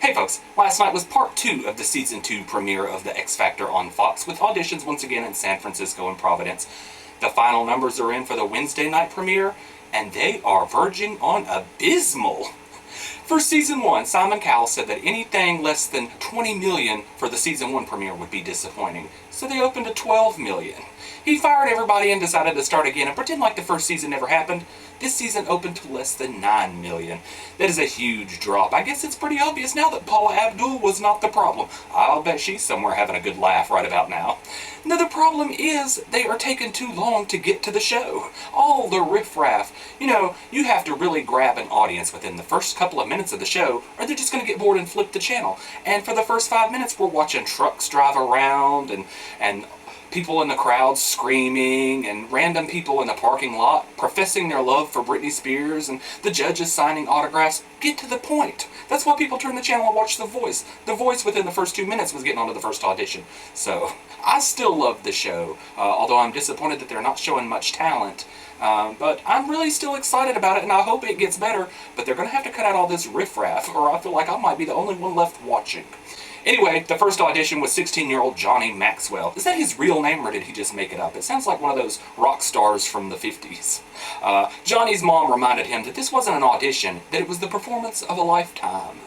Hey folks, last night was part 2 of the Season 2 premiere of The X Factor on Fox, with auditions once again in San Francisco and Providence. The final numbers are in for the Wednesday night premiere, and they are verging on abysmal. For Season 1, Cowell said that anything less than 20 million for the Season 1 premiere would be disappointing, so they opened to 12 million. He fired everybody and decided to start again and pretend like the first season never happened. This season opened to less than 9 million. That is a huge drop. I guess it's pretty obvious now that Paula Abdul was not the problem. I'll bet she's somewhere having a good laugh right about now. Now the problem is they are taking too long to get to the show. All the riffraff. You know, you have to really grab an audience within the first couple of minutes of the show, or they're just going to get bored and flip the channel. And for the first 5 minutes, we're watching trucks drive around and people in the crowd screaming, and random people in the parking lot professing their love for Britney Spears, and the judges signing autographs. Get to the point. That's why people turn the channel and watch The Voice. The Voice within the first 2 minutes was getting onto the first audition. So, I still love the show, although I'm disappointed that they're not showing much talent. But I'm really still excited about it, and I hope it gets better. But they're going to have to cut out all this riffraff, or I feel like I might be the only one left watching. Anyway, the first audition was 16-year-old Johnny Maxwell. Is that his real name, or did he just make it up? It sounds like one of those rock stars from the 50s. Johnny's mom reminded him that this wasn't an audition, that it was the performance of a lifetime.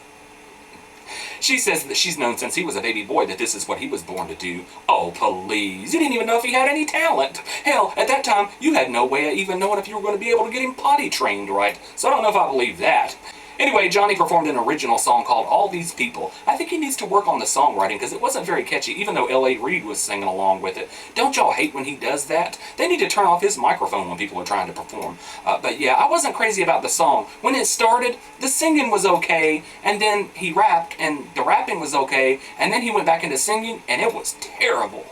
She says that she's known since he was a baby boy that this is what he was born to do. Oh, please. You didn't even know if he had any talent. Hell, at that time, you had no way of even knowing if you were going to be able to get him potty trained right. So I don't know if I believe that. Anyway, Johnny performed an original song called All These People. I think he needs to work on the songwriting because it wasn't very catchy, even though L.A.Reid was singing along with it. Don't y'all hate when he does that? They need to turn off his microphone when people are trying to perform. But yeah, I wasn't crazy about the song. When it started, the singing was okay, and then he rapped, and the rapping was okay, and then he went back into singing, and it was terrible.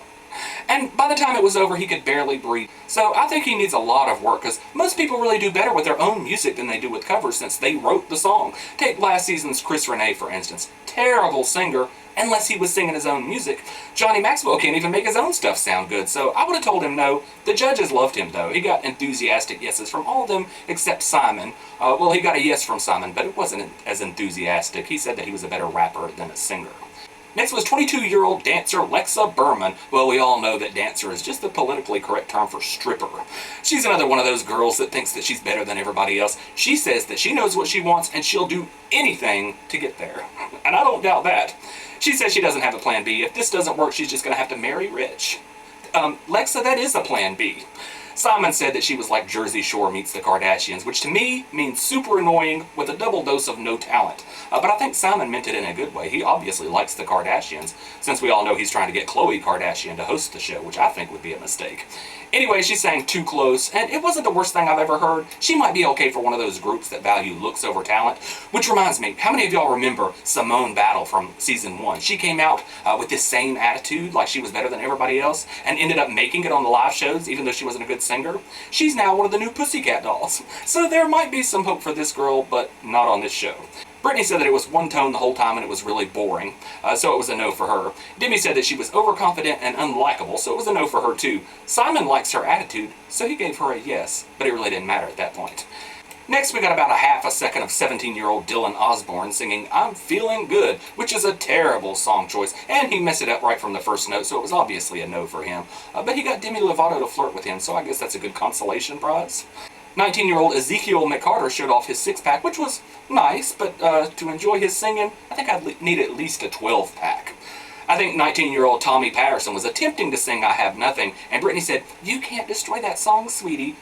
And by the time it was over, he could barely breathe. So I think he needs a lot of work, because most people really do better with their own music than they do with covers since they wrote the song. Take last season's Chris Renee, for instance. Terrible singer, unless he was singing his own music. Johnny Maxwell can't even make his own stuff sound good, so I would have told him no. The judges loved him, though. He got enthusiastic yeses from all of them except Simon. Well, he got a yes from Simon, but it wasn't as enthusiastic. He said that he was a better rapper than a singer. Next was 22-year-old dancer Lexa Berman. Well, we all know that dancer is just the politically correct term for stripper. She's another one of those girls that thinks that she's better than everybody else. She says that she knows what she wants and she'll do anything to get there. And I don't doubt that. She says she doesn't have a plan B. If this doesn't work, she's just going to have to marry rich. Lexa, that is a plan B. Simon said that she was like Jersey Shore meets the Kardashians, which to me means super annoying with a double dose of no talent. But I think Simon meant it in a good way. He obviously likes the Kardashians, since we all know he's trying to get Khloe Kardashian to host the show, which I think would be a mistake. Anyway, she sang Too Close, and it wasn't the worst thing I've ever heard. She might be okay for one of those groups that value looks over talent. Which reminds me, how many of y'all remember Simone Battle from Season 1? She came out with this same attitude, like she was better than everybody else, and ended up making it on the live shows, even though she wasn't a good singer. She's now one of the new Pussycat Dolls. So there might be some hope for this girl, but not on this show. Britney said that it was one tone the whole time and it was really boring, so it was a no for her. Demi said that she was overconfident and unlikable, so it was a no for her too. Simon likes her attitude, so he gave her a yes, but it really didn't matter at that point. Next, we got about a half a second of 17-year-old Dylan Osborn singing I'm Feeling Good, which is a terrible song choice, and he messed it up right from the first note, so it was obviously a no for him. But he got Demi Lovato to flirt with him, so I guess that's a good consolation prize. 19-year-old Ezekial McCarter showed off his six-pack, which was nice, but to enjoy his singing, I think I'd need at least a 12-pack. I think 19-year-old Tommy Patterson was attempting to sing I Have Nothing, and Britney said, "You can't destroy that song, sweetie."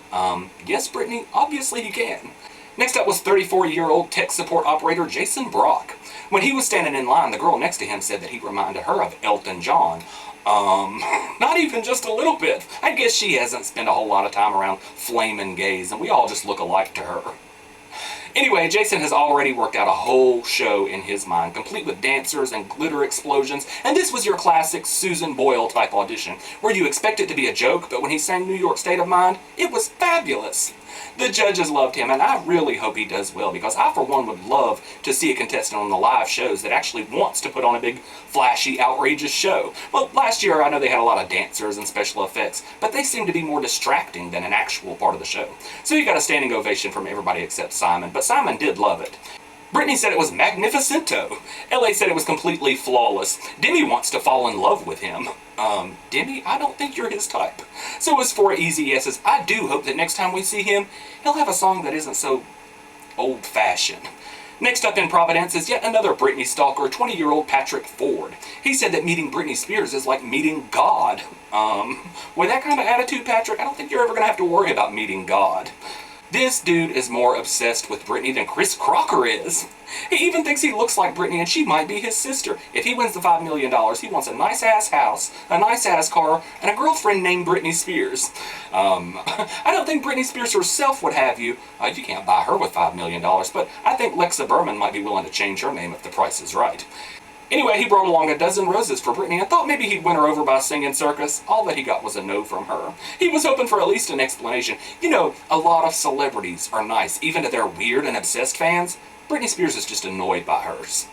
Yes, Britney, obviously you can. Next up was 34-year-old tech support operator Jason Brock. When he was standing in line, the girl next to him said that he reminded her of Elton John. Not even just a little bit. I guess she hasn't spent a whole lot of time around flaming gays, and we all just look alike to her. Anyway, Jason has already worked out a whole show in his mind, complete with dancers and glitter explosions, and this was your classic Susan Boyle type audition, where you expect it to be a joke, but when he sang New York State of Mind, it was fabulous. The judges loved him, and I really hope he does well, because I, for one, would love to see a contestant on the live shows that actually wants to put on a big, flashy, outrageous show. Well, last year I know they had a lot of dancers and special effects, but they seemed to be more distracting than an actual part of the show. So you got a standing ovation from everybody except Simon, but Simon did love it. Britney said it was magnificento. L.A. said it was completely flawless. Demi wants to fall in love with him. Demi, I don't think you're his type. So as for easy yeses, I do hope that next time we see him, he'll have a song that isn't so old-fashioned. Next up in Providence is yet another Britney stalker, 20-year-old Patrick Ford. He said that meeting Britney Spears is like meeting God. With that kind of attitude, Patrick, I don't think you're ever going to have to worry about meeting God. This dude is more obsessed with Britney than Chris Crocker is. He even thinks he looks like Britney and she might be his sister. If he wins the $5 million, he wants a nice-ass house, a nice-ass car, and a girlfriend named Britney Spears. I don't think Britney Spears herself would have you. You can't buy her with $5 million, but I think Lexa Berman might be willing to change her name if the price is right. Anyway, he brought along a dozen roses for Britney and thought maybe he'd win her over by singing Circus. All that he got was a no from her. He was hoping for at least an explanation. You know, a lot of celebrities are nice, even to their weird and obsessed fans. Britney Spears is just annoyed by hers.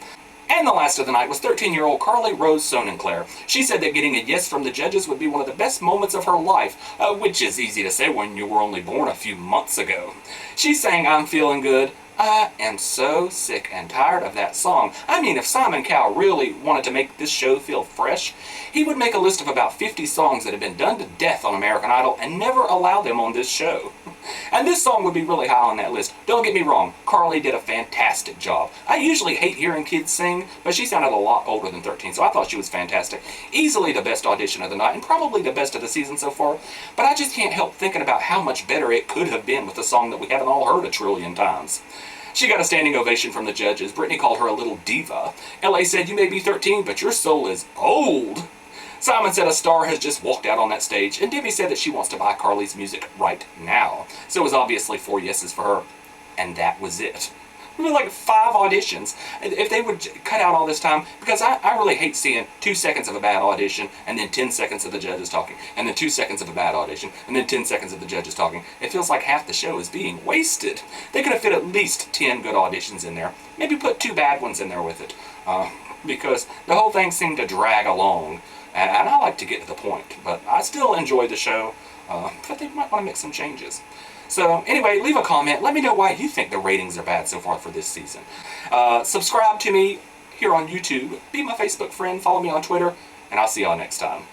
And the last of the night was 13-year-old Carly Rose Sonenclar. She said that getting a yes from the judges would be one of the best moments of her life, which is easy to say when you were only born a few months ago. She sang I'm Feeling Good. I am so sick and tired of that song. I mean, if Simon Cowell really wanted to make this show feel fresh, he would make a list of about 50 songs that have been done to death on American Idol and never allow them on this show. And this song would be really high on that list. Don't get me wrong, Carly did a fantastic job. I usually hate hearing kids sing, but she sounded a lot older than 13, so I thought she was fantastic. Easily the best audition of the night, and probably the best of the season so far, but I just can't help thinking about how much better it could have been with a song that we haven't all heard a trillion times. She got a standing ovation from the judges. Britney called her a little diva. L.A. said, you may be 13, but your soul is old. Simon said a star has just walked out on that stage, and Demi said that she wants to buy Carly's music right now. So it was obviously 4 yeses for her, and that was it. We were like 5 auditions. If they would cut out all this time, because I really hate seeing 2 seconds of a bad audition, and then 10 seconds of the judges talking, and then 2 seconds of a bad audition, and then 10 seconds of the judges talking. It feels like half the show is being wasted. They could have fit at least 10 good auditions in there. Maybe put 2 bad ones in there with it. Because the whole thing seemed to drag along. And I like to get to the point, but I still enjoy the show, but they might want to make some changes. So anyway, leave a comment. Let me know why you think the ratings are bad so far for this season. Subscribe to me here on YouTube. Be my Facebook friend. Follow me on Twitter. And I'll see y'all next time.